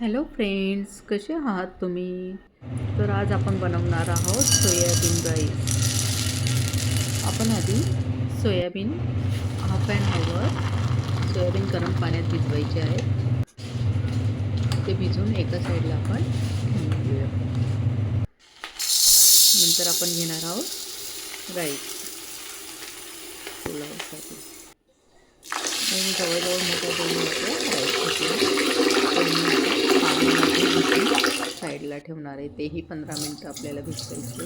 Hello friends, कसे आहात तुम्ही? तर आज आपण बनवणार आहोत सोयाबीन राईस. आपण आधी soybean half and hover soybean गरम पाण्यात भिजवायचे आहेत. ते भिजून एका साईडला आपण ठेवून घेऊया. नंतर आपण घेणार आहोत राईस पुलावसाठी. मी जवळजवळ मोठ्या दोन राईस घेतला. पाण्यामध्ये साईडला ठेवणार आहे. तेही 15 मिनटं आपल्याला भिजवायचे.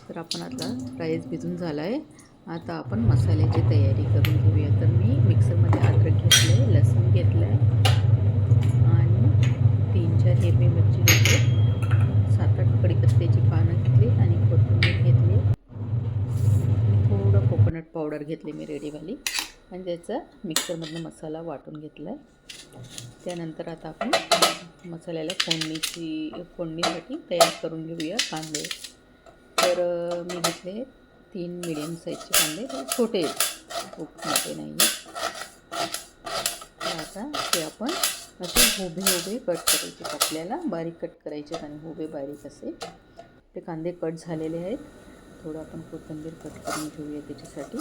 तर आपण आता राईस भिजून झाला आहे. आता आपण मसाल्याची तयारी करून घेऊया. तर मी मिक्सरमध्ये अद्रक घेतलं आहे, लसूण घेतलं आहे आणि 3-4 हिरवी मिरची घेतली, 7-8 कढीपत्त्याची पानं घेतली आणि कोथिंबीर घेतली आणि थोडं कोकोनट पावडर घेतली मी रेडीवाली आणि त्याचा मिक्सरमधनं मसाला वाटून घेतला आहे. त्यानंतर आता आपण मसाल्याला फोडणीसाठी तयार करून घेऊया. कांदे तर मी घेतले 3 मिडियम साईजचे कांदे, छोटे खूप मोठे नाही. तर आता ते आपण असे उभे कट करायचे. आपल्याला बारीक कट करायचे आणि उभे बारीक असे ते कांदे कट झालेले आहेत. थोडं आपण कोथिंबीर कट करून घेऊया. त्याच्यासाठी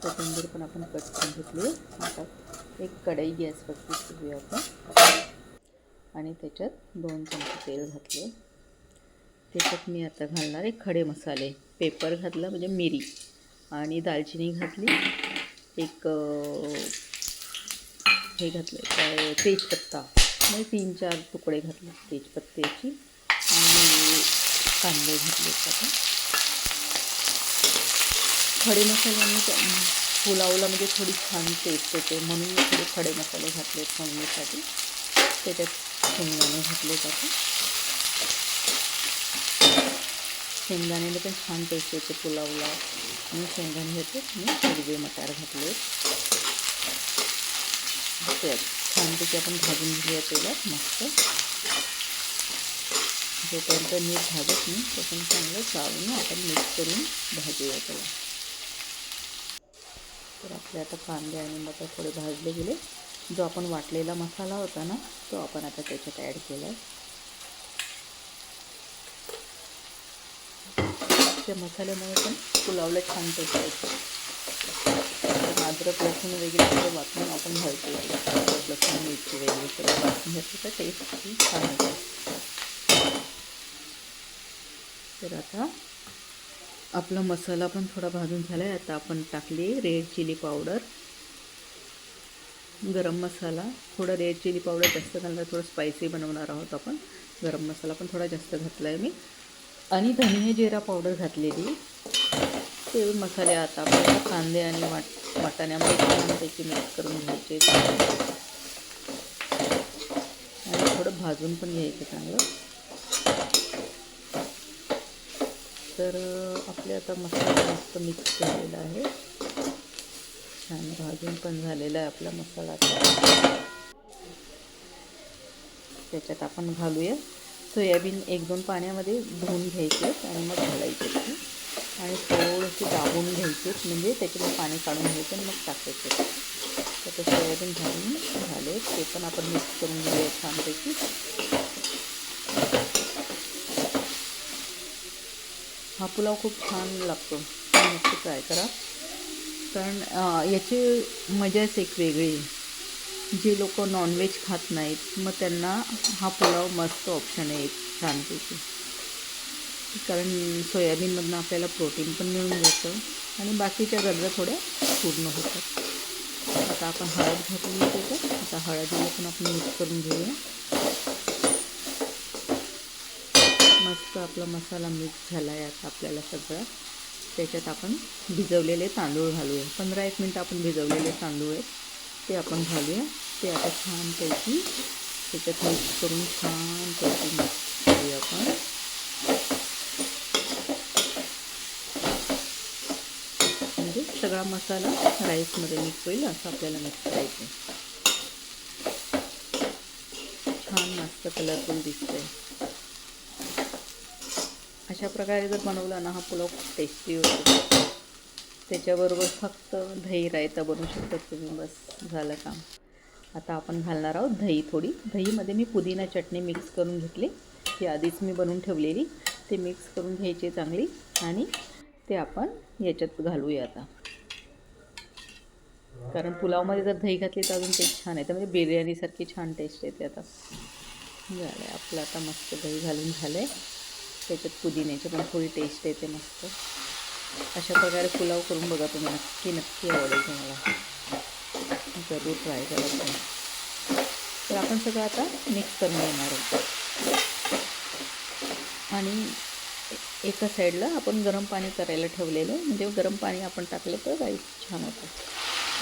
कोथिंबीर पण आपण कट करून घेतली. आता एक कढई गॅसवरती ठेवूया आपण आणि त्याच्यात 2 चमचे तेल घातले. त्याच्यात मी आता घालणार आहे खडे मसाले. पेपर घातला म्हणजे मिरी आणि दालचिनी घातली. एक हे घातलं काय तेजपत्ता म्हणजे 3-4 तुकडे घातले तेजपत्त्याची आणि कांदे घातले. आपण खडे मसाल्याने पुलावला म्हणजे थोडी छान टेस्ट येते म्हणून मी थोडे खडे मसाले घातले फोडणीसाठी. त्याच्यात शेंगदाणे घातले जाते. शेंगदाण्याने पण छान टेस्ट येते पुलावला आणि शेंगदाणे घेते मी हिरवे मटार घातले. छानपैकी आपण भाजून घेऊया तेलात मस्त. जोपर्यंत नीट भाजत नाही तोपर्यंत चांगलं चालून आपण मिक्स करून भाजूया त्याला. तर आपले आता कांदे आणि मटार थोडे भाजले गेले. जो आपण वाटलेला मसाला होता ना तो आपण आता त्याच्यात ॲड केला आहे. त्या मसाल्यामुळे पण पुलावला छान टेस्ट येते. अद्रक लसूण वगैरे सगळं वाटून आपण घालतो. अद्रक लसूण मिरची वगैरे सगळं वाटून घेतलं तर टेस्ट खूप छान येते. तर आता आपला मसाला पण थोडा भाजून झाला आहे. आता आपण टाकले रेड चिली पावडर, गरम मसाला. थोडा रेड चिली पावडर जास्त घालणार, थोडं स्पायसी बनवणार आहोत आपण. गरम मसाला पण थोडा जास्त घातला आहे मी आणि धने जिरा पावडर घातलेली. ते मसाले आता आपल्याला कांदे आणि वाटाण्यामध्ये छानपैकी मिक्स करून घ्यायचे आणि थोडं भाजून पण घ्यायचं चांगलं. तर आपले आता मसाला मस्त मिक्स झालेला आहे. छान भाजून पण झालेला आहे आपला मसाला. त्याच्यात आपण घालूया सोयाबीन. 1-2 पाण्यामध्ये धुवून घ्यायचे आणि मग घालायचे आणि थोडेसे दाबून घ्यायचे म्हणजे त्याच्यामध्ये पाणी काढून घ्यायचं आणि मग टाकायचे. तर ते सोयाबीन घालून झाले. ते पण आपण मिक्स करून घेऊया छानपैकी. हा पुलाव खूप छान लागतो. नक्की ट्राय करा. कारण याची मजाच एक वेगळी. जे लोक नॉनव्हेज खात नाहीत मग त्यांना हा पुलाव मस्त ऑप्शन आहे छानपैकी. कारण सोयाबीनमधनं आपल्याला प्रोटीन पण मिळून जातं आणि बाकीच्या गरजा थोड्या पूर्ण होतात. आता आपण हळद घातली त्याच्यात. आता हळदीला पण आपण मिक्स करून घेऊया. मस्त आपला मसाला मिक्स झाला आहे. आता आपल्याला सगळं त्याच्यात आपण भिजवलेले तांदूळ घालूया. 15-1 मिनटं आपण भिजवलेले तांदूळ आहेत ते आपण घालूया. ते आता छानपैकी त्याच्यात मिक्स करून छानपैकी मिक्स करूया आपण. म्हणजे सगळा मसाला राईसमध्ये मिक्स होईल असं आपल्याला मिक्स करायचं. छान मस्त कलरफुल दिसतंय. अशा प्रकारे जर बनवला ना हा पुलाव खूप टेस्टी होतो. तर आता आपण हळद घातली त्याच्यात. आता हळदीला पण आपण मिक्स करून घेऊया. 15-20 मिनटं आपण भिजवलेले तांदूळ आहेत ते आपण घालूया. ते आता छानपैकी त्याच्यात मिक्स करून छानपैकी त्याच्याबरोबर फक्त दही रायता बनवू शकतात तुम्ही. बस झालं काम. आता आपण घालणार आहोत दही. थोडी दहीमध्ये मी पुदिना चटणी मिक्स करून घेतली, ती आधीच मी बनवून ठेवलेली. ते मिक्स करून घ्यायची चांगली आणि ते आपण याच्यात घालूया आता. कारण पुलावमध्ये जर दही घातली तर अजून टेस्ट छान येते, म्हणजे बिर्याणीसारखी छान टेस्ट येते. आता झालं आहे आपलं. आता मस्त दही घालून झालं आहे. त्याच्यात पुदिन्याची पण थोडी टेस्ट येते मस्त. अशा प्रकारे पुलाव करून बघा तुम्ही, नक्की नक्की आवडेल तुम्हाला. जरूर ट्राय करा तुम्ही. तर आपण सगळं आता मिक्स करून घेणार आहोत आणि एका साईडला आपण गरम पाणी करायला ठेवलेलं, म्हणजे गरम पाणी आपण टाकलं तर राईस छान होतं.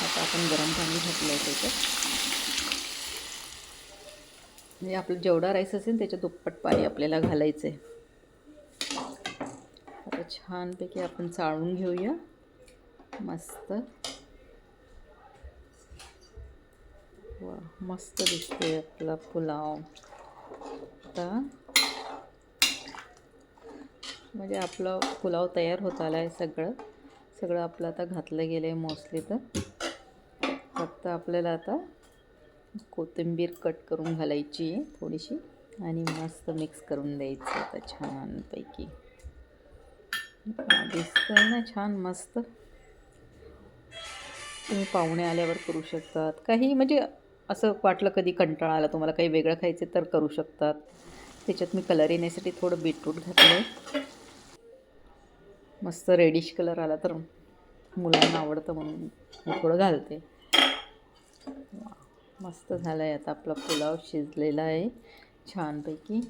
आता आपण गरम पाणी घातलं आहे त्याच्यात, म्हणजे आपलं जेवढा राईस असेल त्याच्या दुप्पट पाणी आपल्याला घालायचं आहे. आता छानपैकी आपण चाळून घेऊया मस्त. वा, मस्त दिसते आपला पुलाव. आता म्हणजे आपला पुलाव तयार होत आला आहे. सगळं आपलं आता घातलं गेलं आहे मोस्टली. तर फक्त आपल्याला आता कोथिंबीर कट करून घालायची आहे थोडीशी आणि मस्त मिक्स करून द्यायचं आता छानपैकी. दिसतंय ना छान मस्त. तुम्ही पाहुणे आल्यावर करू शकतात. काही म्हणजे असं वाटलं कधी कंटाळा आला तुम्हाला काही वेगळं खायचं तर करू शकतात. त्याच्यात मी कलर येण्यासाठी थोडं बीटरूट घातलं आहे. मस्त रेडिश कलर आला तर मुलांना आवडतं म्हणून मी थोडं घालते. मस्त झालं आहे. आता आपला पुलाव शिजलेला आहे छानपैकी.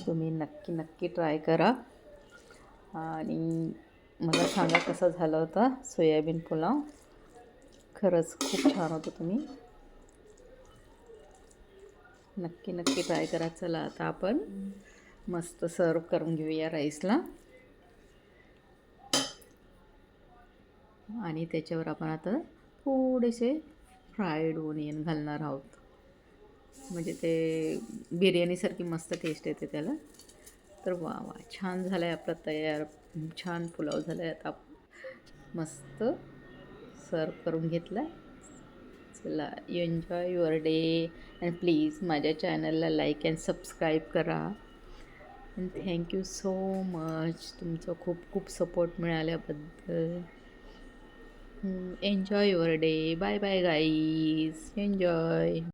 तुम्ही नक्की नक्की ट्राय करा आणि मला सांगा कसा झाला होता सोयाबीन पुलाव. खरंच खूप छान होतं. तुम्ही नक्की नक्की ट्राय करा. चला आता आपण मस्त सर्व करून घेऊया राईसला आणि त्याच्यावर आपण आता थोडेसे फ्राईड ओनियन घालणार आहोत, म्हणजे ते बिर्याणीसारखी मस्त टेस्ट येते त्याला. तर वा वा, छान झालं आहे आपलं तयार. छान पुलाव झाला आहे. आता मस्त सर्व करून घेतला आहे. चला, enjoy your day and please माझ्या चॅनलला लाईक अँड सबस्क्राईब करा. अँड थँक्यू सो मच तुमचं खूप खूप सपोर्ट मिळाल्याबद्दल. Enjoy your day. Bye bye guys. Enjoy.